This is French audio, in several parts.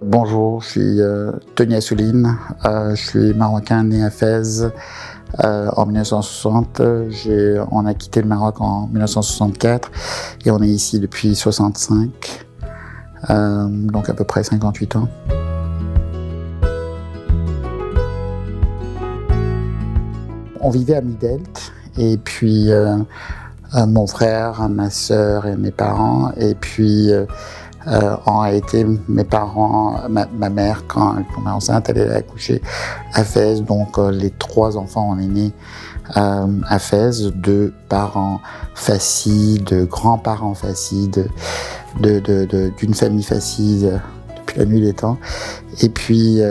Bonjour, je suis Tony Assouline, je suis marocain né à Fès en 1960. On a quitté le Maroc en 1964 et on est ici depuis 65, donc à peu près 58 ans. On vivait à Midelt et puis mon frère, ma sœur et mes parents et puis en réalité, mes parents, ma mère, quand elle tombait enceinte, elle allait accoucher à Fès. Donc, les 3 enfants, on est nés à Fès, de parents Fassi, de grands-parents Fassi, d'une famille Fassi depuis la nuit des temps. Et puis,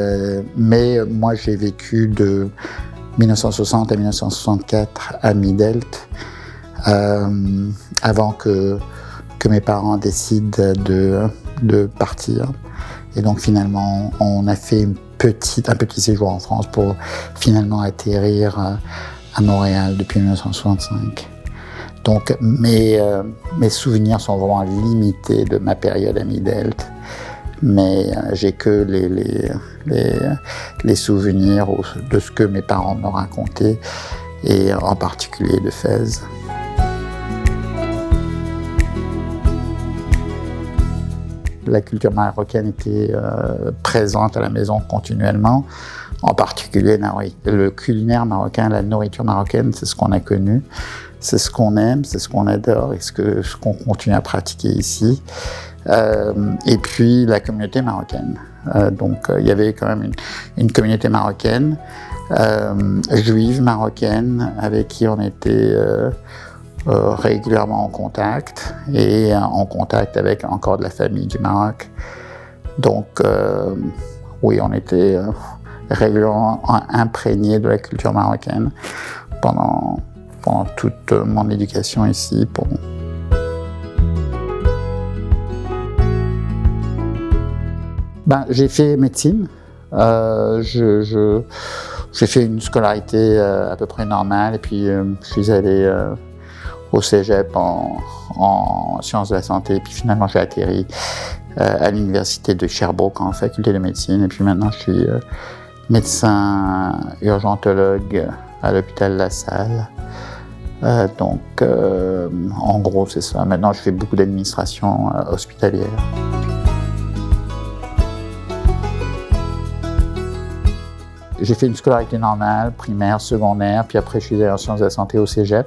mais moi, j'ai vécu de 1960 à 1964 à Midelt, avant que mes parents décident de partir. Et donc finalement, on a fait un petit séjour en France pour finalement atterrir à Montréal depuis 1965. Donc mes souvenirs sont vraiment limités de ma période à Midelt, mais j'ai que les souvenirs de ce que mes parents me racontaient, et en particulier de Fès. La culture marocaine était présente à la maison continuellement, en particulier le culinaire marocain, la nourriture marocaine, c'est ce qu'on a connu, c'est ce qu'on aime, c'est ce qu'on adore et ce qu'on continue à pratiquer ici. Et puis la communauté marocaine. Donc il y avait quand même une communauté marocaine, juive marocaine, avec qui on était régulièrement en contact, et en contact avec encore de la famille du Maroc. Donc oui, on était régulièrement imprégnés de la culture marocaine pendant toute mon éducation ici. J'ai fait médecine. J'ai fait une scolarité à peu près normale, et puis je suis allé au cégep en sciences de la santé, et puis finalement j'ai atterri à l'université de Sherbrooke en faculté de médecine, et puis maintenant je suis médecin urgentologue à l'hôpital La Salle. Donc en gros c'est ça. Maintenant je fais beaucoup d'administration hospitalière. J'ai fait une scolarité normale, primaire, secondaire, puis après je suis allé en sciences de la santé au cégep,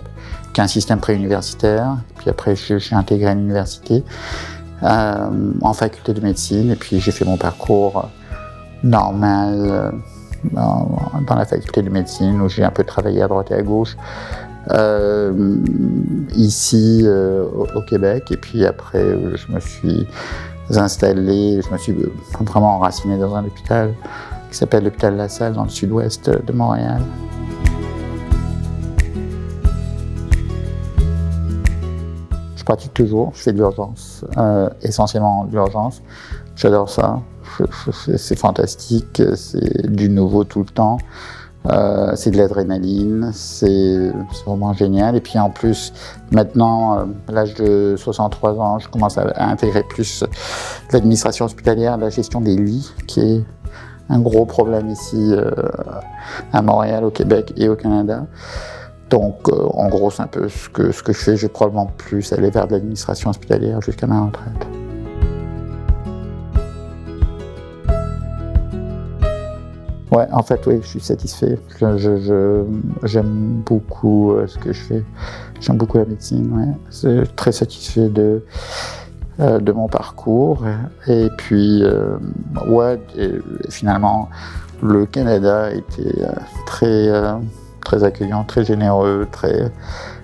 qui est un système préuniversitaire, puis après je suis intégré à l'université en faculté de médecine, et puis j'ai fait mon parcours normal dans la faculté de médecine, où j'ai un peu travaillé à droite et à gauche, ici au Québec, et puis après je me suis installé, je me suis vraiment enraciné dans un hôpital qui s'appelle l'hôpital La Salle, dans le sud-ouest de Montréal. Je pratique toujours, je fais de l'urgence, essentiellement de l'urgence. J'adore ça, c'est fantastique, c'est du nouveau tout le temps, c'est de l'adrénaline, c'est vraiment génial. Et puis en plus, maintenant, à l'âge de 63 ans, je commence à intégrer plus l'administration hospitalière, la gestion des lits, qui est un gros problème ici à Montréal, au Québec et au Canada. Donc, en gros, c'est un peu ce que je fais. Je vais probablement plus aller vers de l'administration hospitalière jusqu'à ma retraite. Ouais, en fait, oui, je suis satisfait. J'aime beaucoup ce que je fais. J'aime beaucoup la médecine, ouais. Je suis très satisfait de mon parcours, et puis finalement le Canada était très accueillant, très généreux,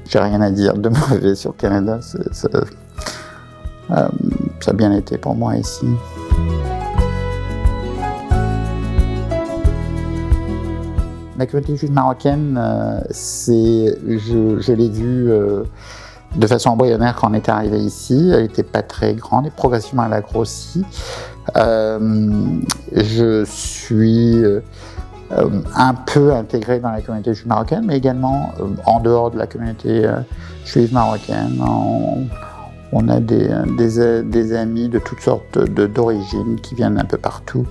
j'ai rien à dire de mauvais sur le Canada. Ça a bien été pour moi ici. La communauté juive marocaine, je l'ai vue de façon embryonnaire quand on était arrivé ici. Elle n'était pas très grande et progressivement elle a grossi. Je suis un peu intégré dans la communauté juive marocaine, mais également en dehors de la communauté juive marocaine. On a des amis de toutes sortes d'origines qui viennent un peu partout.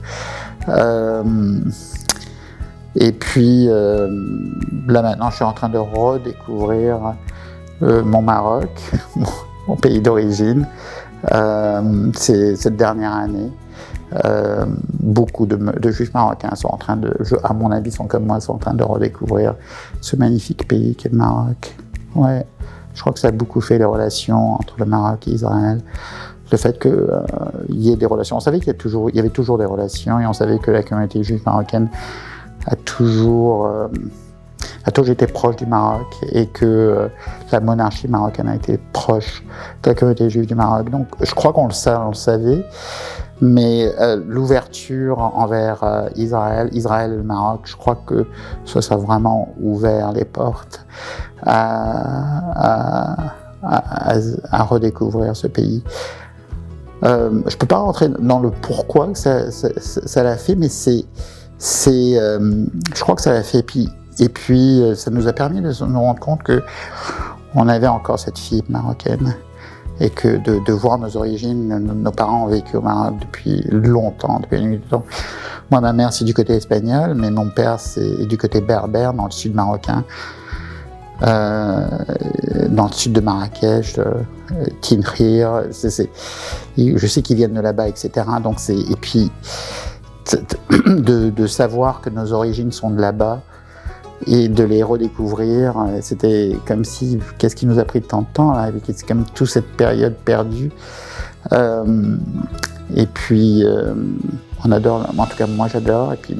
Et puis là maintenant, je suis en train de redécouvrir mon Maroc, mon pays d'origine. Cette dernière année, beaucoup de Juifs marocains sont en train à mon avis, sont comme moi, sont en train de redécouvrir ce magnifique pays qu'est le Maroc. Ouais, je crois que ça a beaucoup fait les relations entre le Maroc et Israël. Le fait qu'il y ait des relations, on savait qu'il y avait toujours des relations, et on savait que la communauté juive marocaine a toujours été proche du Maroc, et que la monarchie marocaine a été proche de la communauté juive du Maroc. Donc je crois qu'on le savait, mais l'ouverture envers Israël et le Maroc, je crois que ça a vraiment ouvert les portes à redécouvrir ce pays. Je peux pas rentrer dans le pourquoi ça l'a fait, mais je crois que ça l'a fait. Et puis ça nous a permis de nous rendre compte que on avait encore cette fibre marocaine, et que de voir nos origines, nos parents ont vécu au Maroc depuis longtemps, depuis une nuit de temps. Moi, ma mère, c'est du côté espagnol, mais mon père, c'est du côté berbère, dans le sud marocain, dans le sud de Marrakech, Tinkhir. Je sais qu'ils viennent de là-bas, etc. Donc et puis de savoir que nos origines sont de là-bas, et de les redécouvrir, c'était comme si, qu'est-ce qui nous a pris tant de temps, là, c'est comme toute cette période perdue. Et puis, on adore, en tout cas moi j'adore, et puis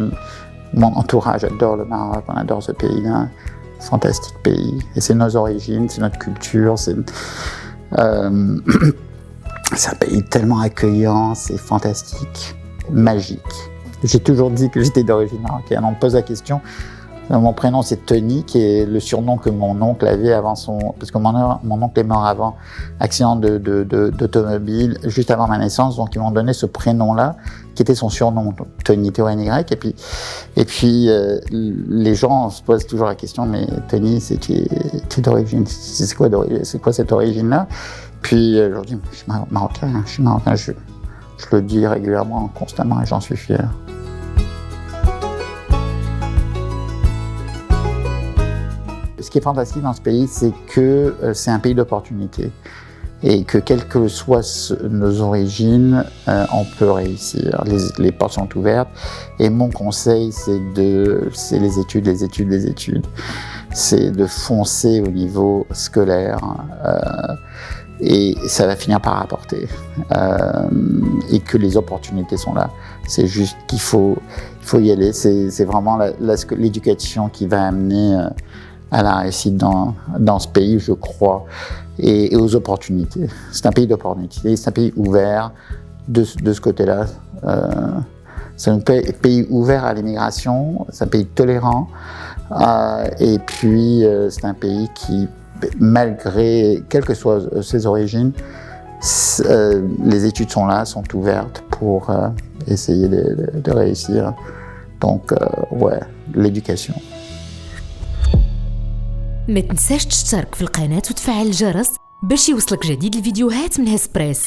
mon entourage adore le Maroc, on adore ce pays-là, fantastique pays, et c'est nos origines, c'est notre culture, c'est un pays tellement accueillant, c'est fantastique, magique. J'ai toujours dit que j'étais d'origine marocaine, on me pose la question. Mon prénom c'est Tony, qui est le surnom que mon oncle avait avant parce que mon oncle est mort avant accident d'automobile, juste avant ma naissance, donc ils m'ont donné ce prénom-là, qui était son surnom, Tony, T-O-N-Y, et puis les gens se posent toujours la question, mais Tony, t'es d'origine, c'est quoi cette origine-là? Puis je leur dis, je suis marocain, je le dis régulièrement, constamment, et j'en suis fier. Ce qui est fantastique dans ce pays, c'est que c'est un pays d'opportunités, et que quelles que soient nos origines, on peut réussir. Les portes sont ouvertes, et mon conseil, c'est les études. C'est de foncer au niveau scolaire, et ça va finir par rapporter. Et que les opportunités sont là. C'est juste qu'il faut y aller. C'est vraiment l'éducation qui va amener à la réussite dans ce pays, je crois, et aux opportunités. C'est un pays d'opportunités, c'est un pays ouvert de ce côté-là. C'est un pays ouvert à l'immigration, c'est un pays tolérant, et puis c'est un pays qui, malgré, quelles que soient ses origines, les études sont là, sont ouvertes pour essayer de réussir. Donc, ouais, l'éducation. ما تنساش تشترك في القناة وتفعل الجرس باش يوصلك جديد الفيديوهات من هسبريس.